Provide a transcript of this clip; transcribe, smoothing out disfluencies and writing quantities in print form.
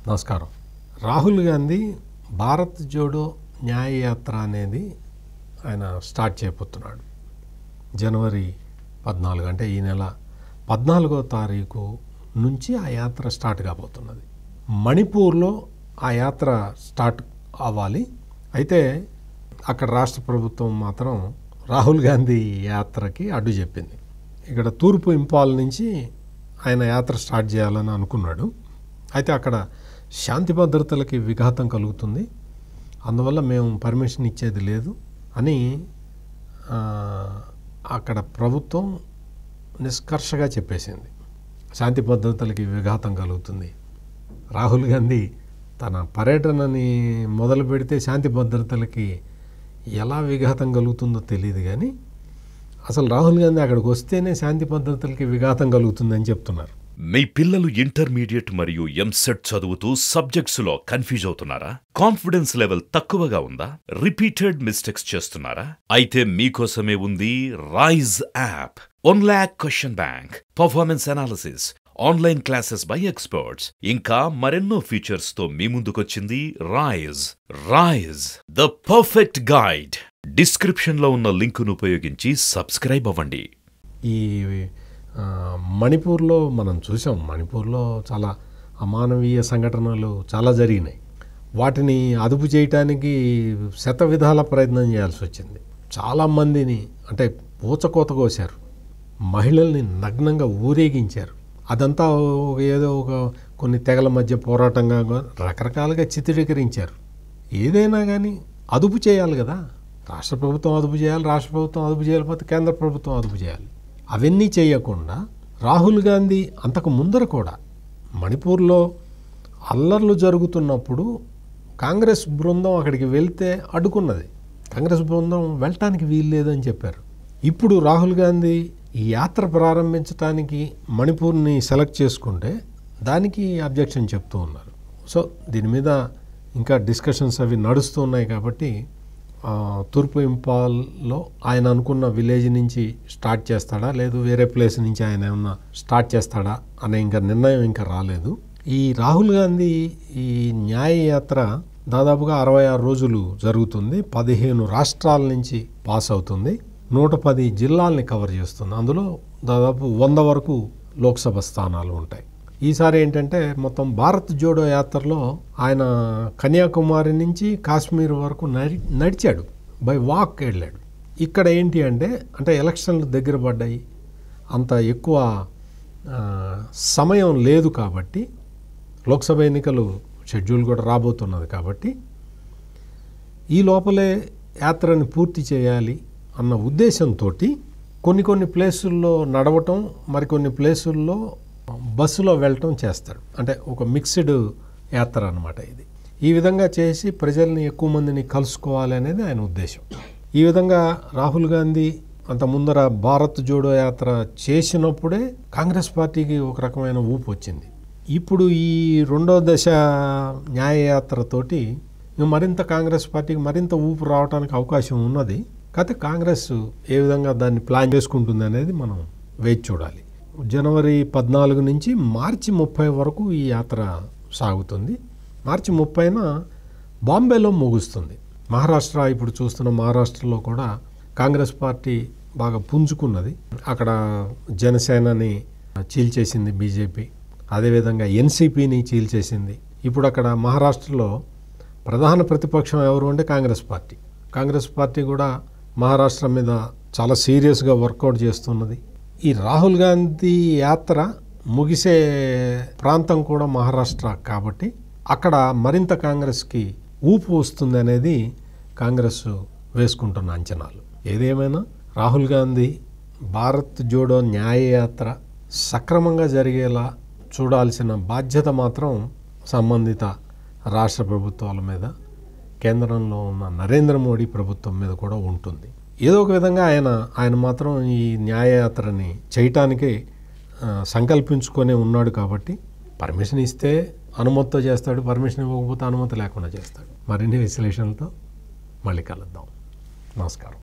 నమస్కారం. రాహుల్ గాంధీ భారత్ జోడో న్యాయ యాత్ర అనేది ఆయన స్టార్ట్ చేయబోతున్నాడు. జనవరి 14 అంటే ఈ నెల 14వ తారీఖు నుంచి ఆ యాత్ర స్టార్ట్ కాబోతున్నది. మణిపూర్లో ఆ యాత్ర స్టార్ట్ అవ్వాలి. అయితే అక్కడ రాష్ట్ర ప్రభుత్వం మాత్రం రాహుల్ గాంధీ యాత్రకి అడ్డు చెప్పింది. ఇక్కడ తూర్పు ఇంపాల్ నుంచి ఆయన యాత్ర స్టార్ట్ చేయాలని అనుకున్నాడు. అయితే అక్కడ శాంతి భద్రతలకి విఘాతం కలుగుతుంది, అందువల్ల మేము పర్మిషన్ ఇచ్చేది లేదు అని అక్కడ ప్రభుత్వం నిష్కర్షగా చెప్పేసింది. శాంతి భద్రతలకి విఘాతం కలుగుతుంది. రాహుల్ గాంధీ తన పర్యటనని మొదలు పెడితే శాంతి భద్రతలకి ఎలా విఘాతం కలుగుతుందో తెలియదు, కానీ అసలు రాహుల్ గాంధీ అక్కడికి వస్తేనే శాంతి భద్రతలకి విఘాతం కలుగుతుందని చెప్తున్నారు. మీ పిల్లలు ఇంటర్మీడియట్ మరియు ఎంసెట్ చదువుతూ సబ్జెక్ట్స్ లో కన్ఫ్యూజ్ అవుతున్నారా? కాన్ఫిడెన్స్ లెవెల్ తక్కువగా ఉందా? రిపీటెడ్ మిస్టేక్స్ చేస్తున్నారా? అయితే మీకోసమే ఉంది Rise app. 1 lakh question bank, performance analysis, online classes by experts, ఇంకా మరెన్నో ఫీచర్స్ తో మీ ముందుకొచ్చింది Rise the perfect guide. Description లో ఉన్న లింకును ఉపయోగించి సబ్స్క్రైబ్ అవ్వండి. ఈ మణిపూర్లో మనం చూసాం. మణిపూర్లో చాలా అమానవీయ సంఘటనలు చాలా జరిగినాయి. వాటిని అదుపు చేయటానికి శతవిధాల ప్రయత్నం చేయాల్సి వచ్చింది. చాలామందిని అంటే పూచకోత కోశారు, మహిళల్ని నగ్నంగా ఊరేగించారు. అదంతా ఏదో కొన్ని తెగల మధ్య పోరాటంగా రకరకాలుగా చిత్రీకరించారు. ఏదైనా కానీ అదుపు చేయాలి కదా. రాష్ట్ర ప్రభుత్వం అదుపు చేయాలి, రాష్ట్ర ప్రభుత్వం అదుపు చేయకపోతే కేంద్ర ప్రభుత్వం అదుపు చేయాలి. అవన్నీ చేయకుండా రాహుల్ గాంధీ అంతకు ముందర కూడా మణిపూర్లో అల్లర్లు జరుగుతున్నప్పుడు కాంగ్రెస్ బృందం అక్కడికి వెళ్తే అడ్డుకున్నది. కాంగ్రెస్ బృందం వెళ్ళటానికి వీల్లేదని చెప్పారు. ఇప్పుడు రాహుల్ గాంధీ ఈ యాత్ర ప్రారంభించడానికి మణిపూర్ని సెలెక్ట్ చేసుకుంటే దానికి అబ్జెక్షన్ చెప్తూ ఉన్నారు. సో దీని మీద ఇంకా డిస్కషన్స్ అవి నడుస్తూ ఉన్నాయి. కాబట్టి తూర్పు ఇంపాల్లో ఆయన అనుకున్న విలేజ్ నుంచి స్టార్ట్ చేస్తాడా, లేదు వేరే ప్లేస్ నుంచి ఆయన ఏమన్నా స్టార్ట్ చేస్తాడా అనే ఇంకా నిర్ణయం ఇంకా రాలేదు. ఈ రాహుల్ గాంధీ ఈ న్యాయ యాత్ర దాదాపుగా 66 రోజులు జరుగుతుంది. 15 రాష్ట్రాల నుంచి పాస్ అవుతుంది. 110 జిల్లాల్ని కవర్ చేస్తుంది. అందులో దాదాపు 100 వరకు లోక్సభ స్థానాలు ఉంటాయి. ఈసారి ఏంటంటే మొత్తం భారత్ జోడో యాత్రలో ఆయన కన్యాకుమారి నుంచి కాశ్మీర్ వరకు నడిచాడు, బై వాక్ వెళ్ళాడు. ఇక్కడ ఏంటి అంటే ఎలక్షన్లు దగ్గర పడ్డాయి, అంత ఎక్కువ సమయం లేదు కాబట్టి, లోక్సభ ఎన్నికలు షెడ్యూల్ కూడా రాబోతున్నది కాబట్టి ఈ లోపలే యాత్రని పూర్తి చేయాలి అన్న ఉద్దేశంతో కొన్ని ప్లేసుల్లో నడవటం, మరికొన్ని ప్లేసుల్లో బస్సులో వెళ్ళటం చేస్తాడు. అంటే ఒక మిక్స్డ్ యాత్ర అన్నమాట ఇది. ఈ విధంగా చేసి ప్రజల్ని ఎక్కువ మందిని కలుసుకోవాలి అనేది ఆయన ఉద్దేశం. ఈ విధంగా రాహుల్ గాంధీ అంత ముందర భారత్ జోడో యాత్ర చేసినప్పుడే కాంగ్రెస్ పార్టీకి ఒక రకమైన ఊపు వచ్చింది. ఇప్పుడు ఈ 2వ దశ న్యాయ యాత్రతోటి మరింత కాంగ్రెస్ పార్టీకి మరింత ఊపు రావడానికి అవకాశం ఉన్నది. కాకపోతే కాంగ్రెస్ ఏ విధంగా దాన్ని ప్లాన్ చేసుకుంటుంది అనేది మనం వేచి చూడాలి. జనవరి 14 నుంచి మార్చి 30 వరకు ఈ యాత్ర సాగుతుంది. మార్చి 30న బాంబేలో ముగుస్తుంది. మహారాష్ట్ర, ఇప్పుడు చూస్తున్న మహారాష్ట్రలో కూడా కాంగ్రెస్ పార్టీ బాగా పుంజుకున్నది. అక్కడ జనసేనని చీల్చేసింది బీజేపీ, అదేవిధంగా ఎన్సీపీని చీల్చేసింది. ఇప్పుడు అక్కడ మహారాష్ట్రలో ప్రధాన ప్రతిపక్షం ఎవరు అంటే కాంగ్రెస్ పార్టీ. కాంగ్రెస్ పార్టీ కూడా మహారాష్ట్ర మీద చాలా సీరియస్గా వర్కౌట్ చేస్తున్నది. ఈ రాహుల్ గాంధీ యాత్ర ముగిసే ప్రాంతం కూడా మహారాష్ట్ర కాబట్టి అక్కడ మరింత కాంగ్రెస్కి ఊపు వస్తుంది అనేది కాంగ్రెస్ వేసుకుంటున్న అంచనాలు. ఏదేమైనా రాహుల్ గాంధీ భారత్ జోడో న్యాయ యాత్ర సక్రమంగా జరిగేలా చూడాల్సిన బాధ్యత మాత్రం సంబంధిత రాష్ట్ర ప్రభుత్వాల మీద, కేంద్రంలో ఉన్న నరేంద్ర మోడీ ప్రభుత్వం మీద కూడా ఉంటుంది. ఏదో ఒక విధంగా ఆయన మాత్రం ఈ న్యాయయాత్రని చేయటానికే సంకల్పించుకొని ఉన్నాడు కాబట్టి పర్మిషన్ ఇస్తే అనుమతితో చేస్తాడు, పర్మిషన్ ఇవ్వకపోతే అనుమతి లేకుండా చేస్తాడు. మరిన్ని విశ్లేషణలతో మళ్ళీ కలుద్దాం. నమస్కారం.